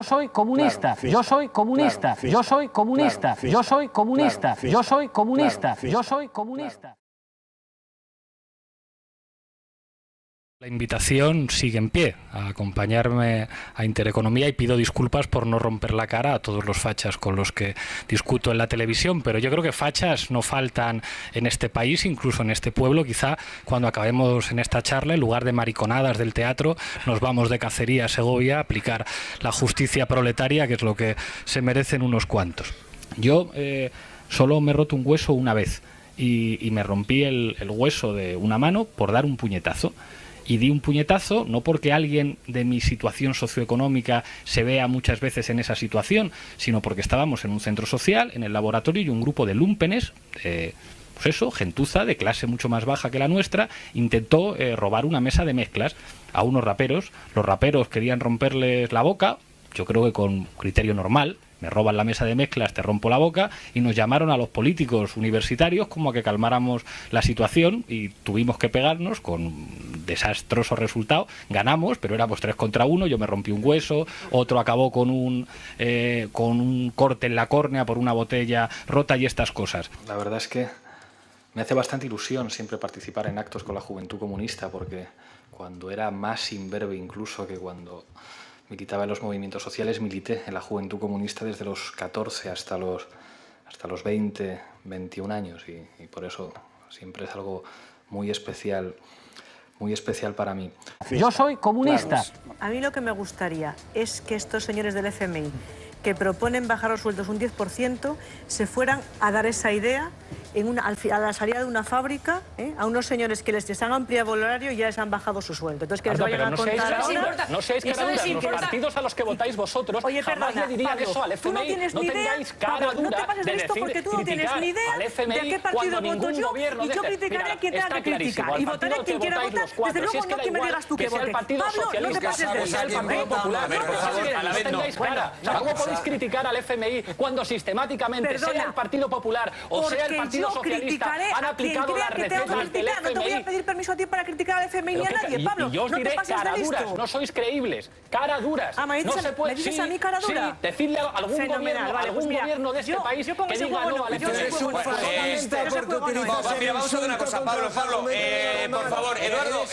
Soy comunista, yo soy comunista, yo soy comunista, yo soy comunista, yo soy comunista, yo soy comunista. La invitación sigue en pie a acompañarme a Intereconomía y pido disculpas por no romper la cara a todos los fachas con los que discuto en la televisión, pero yo creo que fachas no faltan en este país, incluso en este pueblo. Quizá cuando acabemos en esta charla, en lugar de mariconadas del teatro, nos vamos de cacería a Segovia a aplicar la justicia proletaria, que es lo que se merecen unos cuantos. Yo solo me he roto un hueso una vez y me rompí el hueso de una mano por dar un puñetazo. Y di un puñetazo no porque alguien de mi situación socioeconómica se vea muchas veces en esa situación, sino porque estábamos en un centro social, en el laboratorio, y un grupo de lúmpenes, pues eso, gentuza de clase mucho más baja que la nuestra, intentó robar una mesa de mezclas a unos raperos. Los raperos querían romperles la boca, yo creo que con criterio normal. Me roban la mesa de mezclas, te rompo la boca, y nos llamaron a los políticos universitarios como a que calmáramos la situación y tuvimos que pegarnos con desastroso resultado. Ganamos, pero éramos 3 contra 1, yo me rompí un hueso, otro acabó con un corte en la córnea por una botella rota y estas cosas. La verdad es que me hace bastante ilusión siempre participar en actos con la Juventud Comunista, porque cuando era más imberbe incluso que cuando militaba en los movimientos sociales, milité en la Juventud Comunista desde los 14 hasta los 20, 21 años y por eso siempre es algo muy especial para mí. Yo soy comunista. A mí lo que me gustaría es que estos señores del FMI que proponen bajar los sueldos un 10% se fueran a dar esa idea a la salida de una fábrica, a unos señores que les han ampliado el horario y ya les han bajado su sueldo. Entonces que les vayan a contar ahora... No seáis caraduras, los partidos a los que votáis vosotros jamás le dirían eso al FMI. Tú no tienes ni idea, Pablo, no te pases de esto porque tú no tienes ni idea de a qué partido voto yo y yo criticaré a quien tenga que criticar y votaré a quien quiera votar. Desde luego no que me digas tú que vote. Pablo, no te pases de esto. El Partido Popular, no tengáis cara. ¿Cómo podéis criticar al FMI cuando sistemáticamente sea el Partido Popular o sea el Partido Socialista han aplicado las recetas del FMI? No te voy a pedir permiso a ti para criticar al FMI ni a nadie, Pablo. Y yo os diré cara duras, no sois creíbles, cara duras. ¿Me dices a mí cara dura? Sí, decidle a algún gobierno de este país que diga no al FMI. Mira, vamos a hacer una cosa, Pablo, por favor, Eduardo,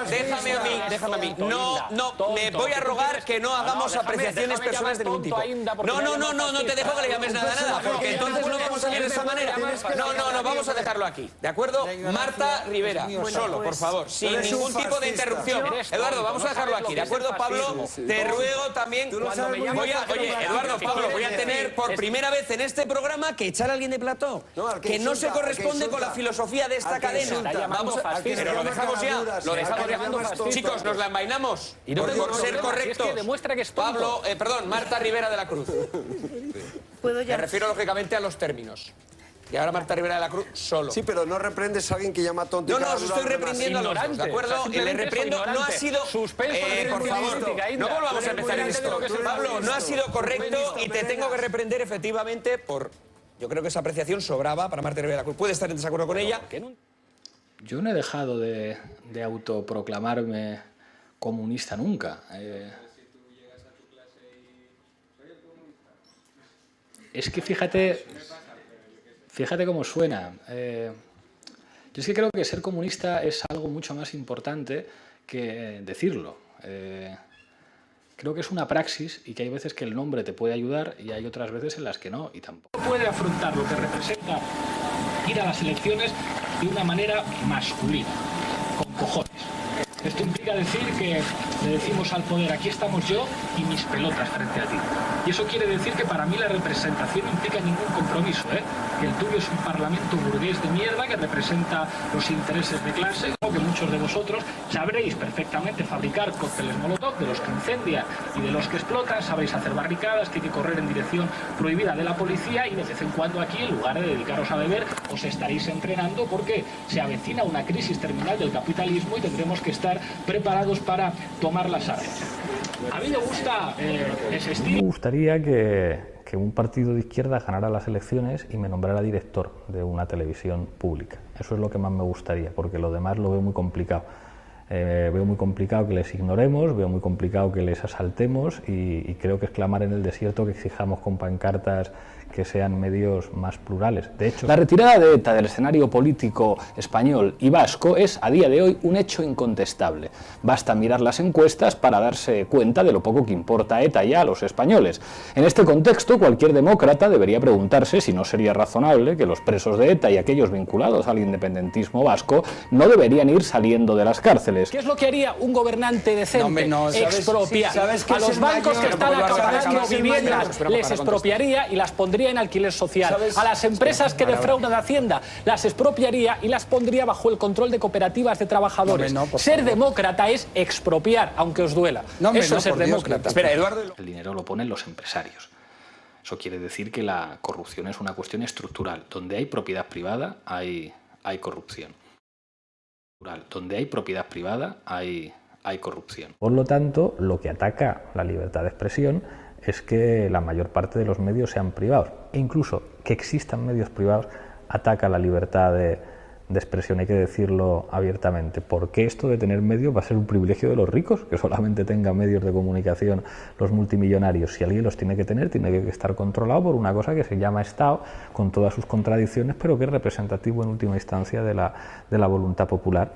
déjame a mí. No, me voy a rogar que no hagamos apreciaciones personales de ningún tipo. No te dejo que le llames nada, porque entonces no vamos a ir de esa manera. No, vamos a dejarlo aquí, ¿de acuerdo? Marta Rivera, solo, por favor, sin ningún tipo de interrupción. Eduardo, vamos a dejarlo aquí, ¿de acuerdo, Pablo? Te ruego también, Eduardo, Pablo, voy a tener por primera vez en este programa que echar a alguien de plató, que no se corresponde con la filosofía de esta cadena. Pero lo dejamos ya, chicos, nos la envainamos por ser correctos. Pablo, Marta Rivera de la Cruz. Me refiero lógicamente a los términos. Y ahora Marta Rivera de la Cruz solo. Sí, pero no reprendes a alguien que llama tonto. No, os estoy reprendiendo a los dos, ¿de acuerdo? Y le reprendo, no ha sido... por favor, no volvamos a empezar en esto. Pablo, no ha sido correcto y te tengo que reprender efectivamente por... Yo creo que esa apreciación sobraba para Marta Rivera de la Cruz. ¿Puede estar en desacuerdo con ella? Yo no he dejado de autoproclamarme comunista nunca. Es que fíjate cómo suena. Yo es que creo que ser comunista es algo mucho más importante que decirlo. Creo que es una praxis y que hay veces que el nombre te puede ayudar y hay otras veces en las que no, y tampoco. Puede afrontar lo que representa ir a las elecciones de una manera masculina, con cojones. Esto implica decir que le decimos al poder, aquí estamos yo y mis pelotas frente a ti. Y eso quiere decir que para mí la representación no implica ningún compromiso, que el tuyo es un parlamento burgués de mierda que representa los intereses de clase, o que muchos de vosotros sabréis perfectamente fabricar cócteles molotov, de los que incendian y de los que explotan, sabréis hacer barricadas, que hay que correr en dirección prohibida de la policía, y de vez en cuando aquí, en lugar de dedicaros a beber, os estaréis entrenando porque se avecina una crisis terminal del capitalismo y tendremos que estar preparados para tomar las armas. A mí me gusta ese estilo. Me gustaría que un partido de izquierda ganara las elecciones y me nombrara director de una televisión pública. Eso es lo que más me gustaría, porque lo demás lo veo muy complicado. Veo muy complicado que les ignoremos, veo muy complicado que les asaltemos y creo que es clamar en el desierto que exijamos con pancartas que sean medios más plurales. De hecho, la retirada de ETA del escenario político español y vasco es a día de hoy un hecho incontestable. Basta mirar las encuestas para darse cuenta de lo poco que importa ETA ya a los españoles. En este contexto, cualquier demócrata debería preguntarse si no sería razonable que los presos de ETA y aquellos vinculados al independentismo vasco no deberían ir saliendo de las cárceles. ¿Qué es lo que haría un gobernante decente? Expropiar. A los bancos que están acabando viviendas les expropiaría y las pondría en alquiler social. A las empresas que defraudan Hacienda las expropiaría y las pondría bajo el control de cooperativas de trabajadores. Ser demócrata es expropiar, aunque os duela. Eso es ser demócrata. Espera, Eduardo. El dinero lo ponen los empresarios. Eso quiere decir que la corrupción es una cuestión estructural. Donde hay propiedad privada, hay corrupción. Donde hay propiedad privada, hay corrupción. Por lo tanto, lo que ataca la libertad de expresión es que la mayor parte de los medios sean privados. E incluso que existan medios privados ataca la libertad de expresión, hay que decirlo abiertamente. Porque esto de tener medios va a ser un privilegio de los ricos, que solamente tengan medios de comunicación los multimillonarios. Si alguien los tiene que tener, tiene que estar controlado por una cosa que se llama Estado, con todas sus contradicciones, pero que es representativo en última instancia de la voluntad popular.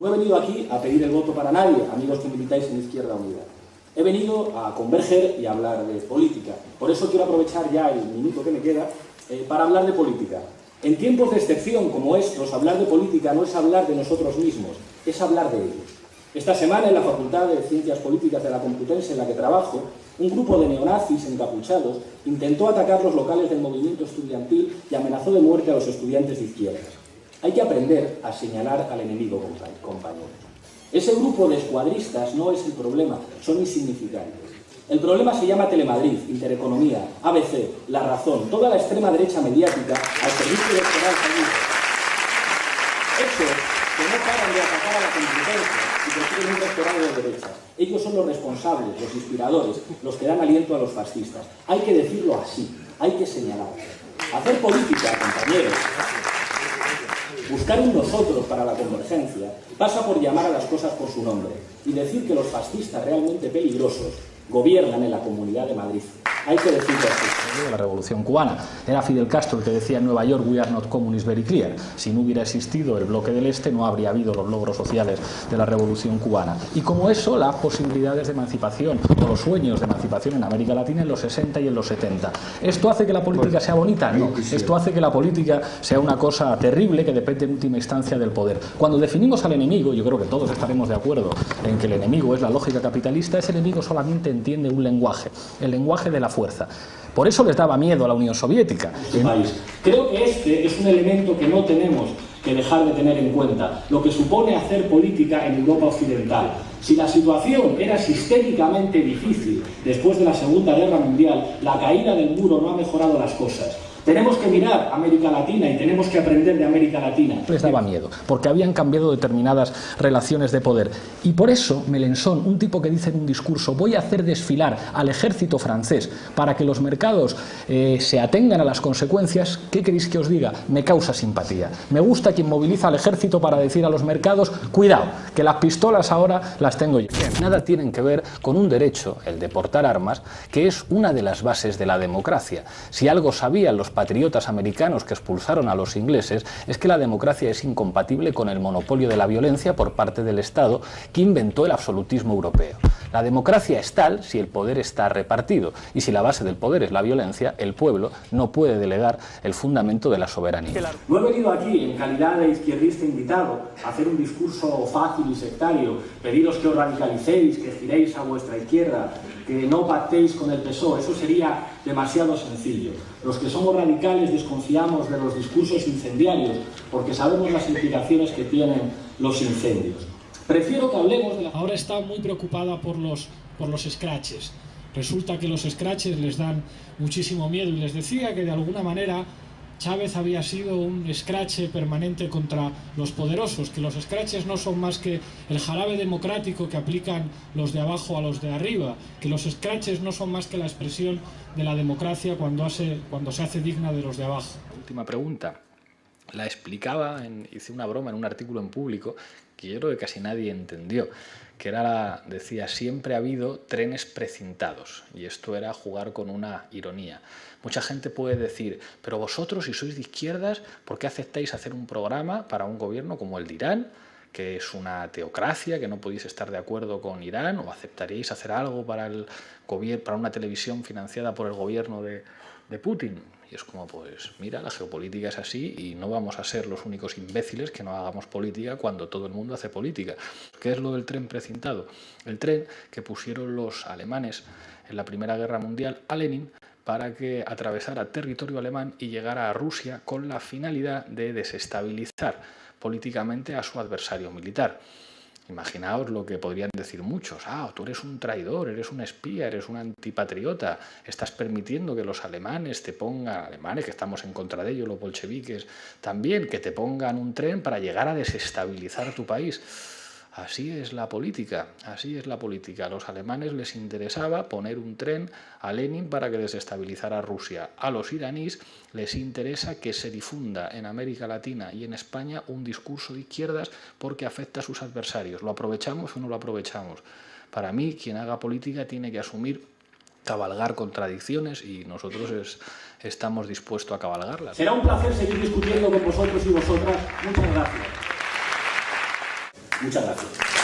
No he venido aquí a pedir el voto para nadie, amigos que militáis en Izquierda Unida. He venido a converger y a hablar de política. Por eso quiero aprovechar ya el minuto que me queda para hablar de política. En tiempos de excepción como estos, hablar de política no es hablar de nosotros mismos, es hablar de ellos. Esta semana en la Facultad de Ciencias Políticas de la Complutense en la que trabajo, un grupo de neonazis encapuchados intentó atacar los locales del movimiento estudiantil y amenazó de muerte a los estudiantes de izquierdas. Hay que aprender a señalar al enemigo, compañeros. Ese grupo de escuadristas no es el problema, son insignificantes. El problema se llama Telemadrid, Intereconomía, ABC, La Razón, toda la extrema derecha mediática al servicio electoral fallido. Esos que no paran de atacar a la Complutense y que tienen un rectorado de derecha. Ellos son los responsables, los inspiradores, los que dan aliento a los fascistas. Hay que decirlo así, hay que señalar. Hacer política, compañeros, buscar un nosotros para la convergencia pasa por llamar a las cosas por su nombre y decir que los fascistas realmente peligrosos gobiernan en la Comunidad de Madrid. Hay que decirlo así. La Revolución Cubana. Era Fidel Castro el que decía en Nueva York: "We are not communists, very clear". Si no hubiera existido el bloque del Este, no habría habido los logros sociales de la Revolución Cubana. Y como eso, las posibilidades de emancipación o los sueños de emancipación en América Latina en los 60 y en los 70. ¿Esto hace que la política sea bonita? No. Esto hace que la política sea una cosa terrible que depende en última instancia del poder. Cuando definimos al enemigo, yo creo que todos estaremos de acuerdo en que el enemigo es la lógica capitalista, ese enemigo solamente entiende un lenguaje, el lenguaje de la fuerza. Por eso les daba miedo a la Unión Soviética. Creo que este es un elemento que no tenemos que dejar de tener en cuenta, lo que supone hacer política en Europa Occidental. Si la situación era sistémicamente difícil después de la Segunda Guerra Mundial, la caída del muro no ha mejorado las cosas. Tenemos que mirar a América Latina y tenemos que aprender de América Latina. Les daba miedo, porque habían cambiado determinadas relaciones de poder. Y por eso Mélenchon, un tipo que dice en un discurso: voy a hacer desfilar al ejército francés para que los mercados se atengan a las consecuencias, ¿qué queréis que os diga? Me causa simpatía. Me gusta quien moviliza al ejército para decir a los mercados: cuidado, que las pistolas ahora las tengo yo. Nada tienen que ver con un derecho, el de portar armas, que es una de las bases de la democracia. Si algo sabían los patriotas americanos que expulsaron a los ingleses, es que la democracia es incompatible con el monopolio de la violencia por parte del Estado, que inventó el absolutismo europeo. La democracia es tal si el poder está repartido, y si la base del poder es la violencia, el pueblo no puede delegar el fundamento de la soberanía. No he venido aquí en calidad de izquierdista invitado a hacer un discurso fácil y sectario, pediros que os radicalicéis, que giréis a vuestra izquierda, que no pactéis con el PSOE. Eso sería demasiado sencillo. Los que somos radicales desconfiamos de los discursos incendiarios porque sabemos las implicaciones que tienen los incendios. Prefiero que hablemos de la... Ahora está muy preocupada por los scratches. Resulta que los scratches les dan muchísimo miedo, y les decía que de alguna manera Chávez había sido un escrache permanente contra los poderosos, que los scratches no son más que el jarabe democrático que aplican los de abajo a los de arriba, que los scratches no son más que la expresión de la democracia cuando se hace digna de los de abajo. Última pregunta. la explicaba, hice una broma en un artículo en Público que yo creo que casi nadie entendió, que era decía, siempre ha habido trenes precintados, y esto era jugar con una ironía. Mucha gente puede decir, pero vosotros, si sois de izquierdas, ¿por qué aceptáis hacer un programa para un gobierno como el de Irán, que es una teocracia, que no podéis estar de acuerdo con Irán, o aceptaríais hacer algo para una televisión financiada por el gobierno de Putin? Y es como, pues mira, la geopolítica es así y no vamos a ser los únicos imbéciles que no hagamos política cuando todo el mundo hace política. ¿Qué es lo del tren precintado? El tren que pusieron los alemanes en la Primera Guerra Mundial a Lenin para que atravesara territorio alemán y llegara a Rusia con la finalidad de desestabilizar políticamente a su adversario militar. Imaginaos lo que podrían decir muchos, tú eres un traidor, eres un espía, eres un antipatriota, estás permitiendo que los alemanes te pongan, alemanes que estamos en contra de ellos, los bolcheviques también, que te pongan un tren para llegar a desestabilizar tu país. Así es la política, así es la política. A los alemanes les interesaba poner un tren a Lenin para que desestabilizara a Rusia. A los iraníes les interesa que se difunda en América Latina y en España un discurso de izquierdas porque afecta a sus adversarios. ¿Lo aprovechamos o no lo aprovechamos? Para mí, quien haga política tiene que asumir, cabalgar contradicciones, y nosotros estamos dispuestos a cabalgarlas. Será un placer seguir discutiendo con vosotros y vosotras. Muchas gracias. Muchas gracias.